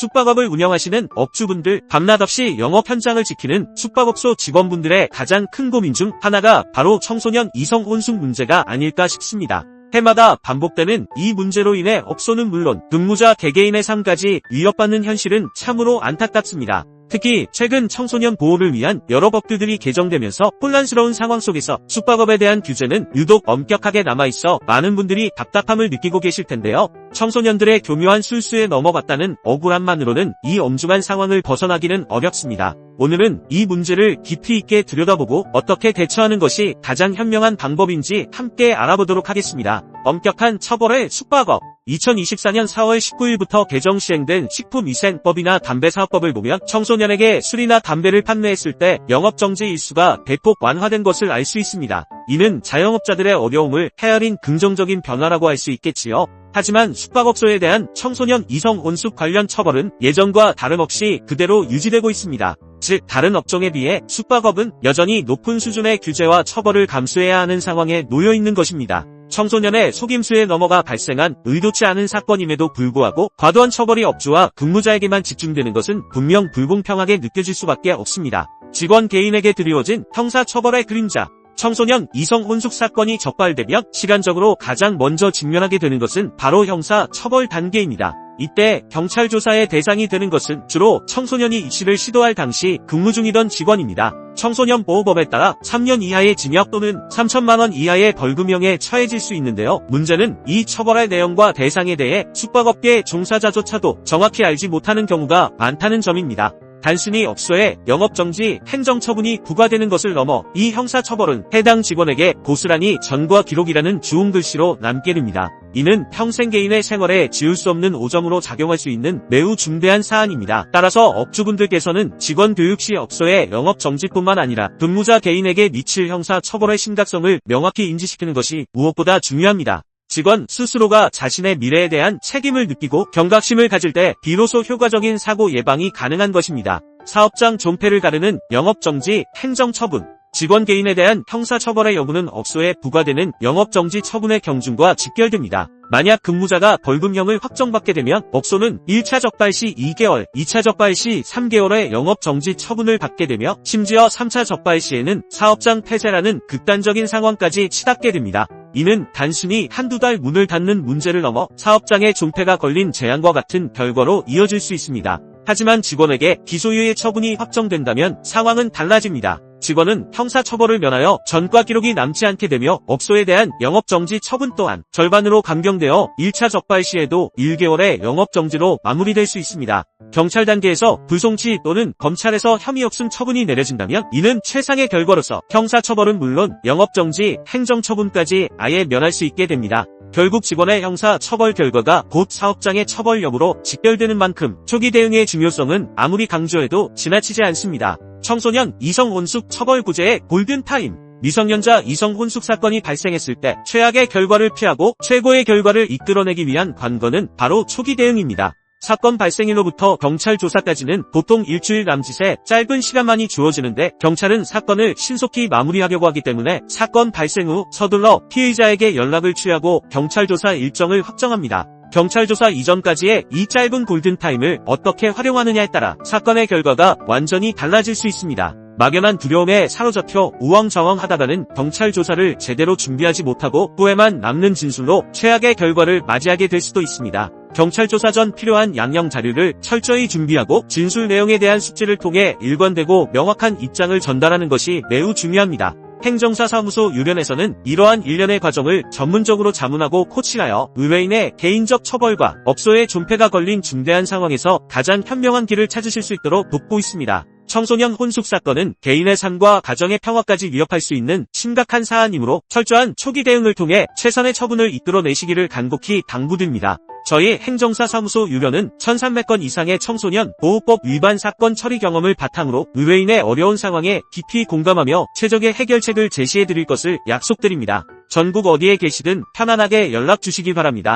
숙박업을 운영하시는 업주분들, 밤낮 없이 영업 현장을 지키는 숙박업소 직원분들의 가장 큰 고민 중 하나가 바로 청소년 이성 혼숙 문제가 아닐까 싶습니다. 해마다 반복되는 이 문제로 인해 업소는 물론 근무자 개개인의 삶까지 위협받는 현실은 참으로 안타깝습니다. 특히 최근 청소년 보호를 위한 여러 법규들이 개정되면서 혼란스러운 상황 속에서 숙박업에 대한 규제는 유독 엄격하게 남아있어 많은 분들이 답답함을 느끼고 계실 텐데요. 청소년들의 교묘한 술수에 넘어갔다는 억울함만으로는 이 엄중한 상황을 벗어나기는 어렵습니다. 오늘은 이 문제를 깊이 있게 들여다보고 어떻게 대처하는 것이 가장 현명한 방법인지 함께 알아보도록 하겠습니다. 엄격한 처벌의 숙박업. 2024년 4월 19일부터 개정 시행된 식품위생법이나 담배사업법을 보면 청소년에게 술이나 담배를 판매했을 때 영업정지 일수가 대폭 완화된 것을 알 수 있습니다. 이는 자영업자들의 어려움을 헤아린 긍정적인 변화라고 할 수 있겠지요. 하지만 숙박업소에 대한 청소년 이성 혼숙 관련 처벌은 예전과 다름없이 그대로 유지되고 있습니다. 즉 다른 업종에 비해 숙박업은 여전히 높은 수준의 규제와 처벌을 감수해야 하는 상황에 놓여 있는 것입니다. 청소년의 속임수에 넘어가 발생한 의도치 않은 사건임에도 불구하고 과도한 처벌이 업주와 근무자에게만 집중되는 것은 분명 불공평하게 느껴질 수밖에 없습니다. 직원 개인에게 드리워진 형사처벌의 그림자. 청소년 이성 혼숙 사건이 적발되면 시간적으로 가장 먼저 직면하게 되는 것은 바로 형사처벌 단계입니다. 이때 경찰 조사의 대상이 되는 것은 주로 청소년이 입시를 시도할 당시 근무 중이던 직원입니다. 청소년 보호법에 따라 3년 이하의 징역 또는 3천만 원 이하의 벌금형에 처해질 수 있는데요. 문제는 이 처벌할 내용과 대상에 대해 숙박업계 종사자조차도 정확히 알지 못하는 경우가 많다는 점입니다. 단순히 업소에 영업정지 행정처분이 부과되는 것을 넘어 이 형사처벌은 해당 직원에게 고스란히 전과 기록이라는 주홍 글씨로 남게 됩니다. 이는 평생 개인의 생활에 지울 수 없는 오점으로 작용할 수 있는 매우 중대한 사안입니다. 따라서 업주분들께서는 직원 교육 시 업소의 영업정지뿐만 아니라 근무자 개인에게 미칠 형사처벌의 심각성을 명확히 인지시키는 것이 무엇보다 중요합니다. 직원 스스로가 자신의 미래에 대한 책임을 느끼고 경각심을 가질 때 비로소 효과적인 사고 예방이 가능한 것입니다. 사업장 존폐를 가르는 영업정지 행정처분. 직원 개인에 대한 형사처벌의 여부는 업소에 부과되는 영업정지 처분의 경중과 직결됩니다. 만약 근무자가 벌금형을 확정받게 되면 업소는 1차 적발 시 2개월, 2차 적발 시 3개월의 영업정지 처분을 받게 되며 심지어 3차 적발 시에는 사업장 폐쇄라는 극단적인 상황까지 치닫게 됩니다. 이는 단순히 한두 달 문을 닫는 문제를 넘어 사업장의 존폐가 걸린 재앙과 같은 결과로 이어질 수 있습니다. 하지만 직원에게 기소유예 처분이 확정된다면 상황은 달라집니다. 직원은 형사처벌을 면하여 전과 기록이 남지 않게 되며 업소에 대한 영업정지 처분 또한 절반으로 감경되어 1차 적발 시에도 1개월의 영업정지로 마무리될 수 있습니다. 경찰 단계에서 불송치 또는 검찰에서 혐의 없음 처분이 내려진다면 이는 최상의 결과로서 형사처벌은 물론 영업정지, 행정처분까지 아예 면할 수 있게 됩니다. 결국 직원의 형사처벌 결과가 곧 사업장의 처벌 여부로 직결되는 만큼 초기 대응의 중요성은 아무리 강조해도 지나치지 않습니다. 청소년 이성 혼숙 처벌 구제의 골든타임. 미성년자 이성 혼숙 사건이 발생했을 때 최악의 결과를 피하고 최고의 결과를 이끌어내기 위한 관건은 바로 초기 대응입니다. 사건 발생일로부터 경찰 조사까지는 보통 일주일 남짓의 짧은 시간만이 주어지는데 경찰은 사건을 신속히 마무리하려고 하기 때문에 사건 발생 후 서둘러 피의자에게 연락을 취하고 경찰 조사 일정을 확정합니다. 경찰 조사 이전까지의 이 짧은 골든타임을 어떻게 활용하느냐에 따라 사건의 결과가 완전히 달라질 수 있습니다. 막연한 두려움에 사로잡혀 우왕좌왕하다가는 경찰 조사를 제대로 준비하지 못하고 후회만 남는 진술로 최악의 결과를 맞이하게 될 수도 있습니다. 경찰 조사 전 필요한 양형 자료를 철저히 준비하고 진술 내용에 대한 숙지를 통해 일관되고 명확한 입장을 전달하는 것이 매우 중요합니다. 행정사사무소 유련에서는 이러한 일련의 과정을 전문적으로 자문하고 코칭하여 의뢰인의 개인적 처벌과 업소의 존폐가 걸린 중대한 상황에서 가장 현명한 길을 찾으실 수 있도록 돕고 있습니다. 청소년 혼숙 사건은 개인의 삶과 가정의 평화까지 위협할 수 있는 심각한 사안이므로 철저한 초기 대응을 통해 최선의 처분을 이끌어내시기를 간곡히 당부드립니다. 저희 행정사사무소 유련은 1300건 이상의 청소년 보호법 위반 사건 처리 경험을 바탕으로 의뢰인의 어려운 상황에 깊이 공감하며 최적의 해결책을 제시해드릴 것을 약속드립니다. 전국 어디에 계시든 편안하게 연락 주시기 바랍니다.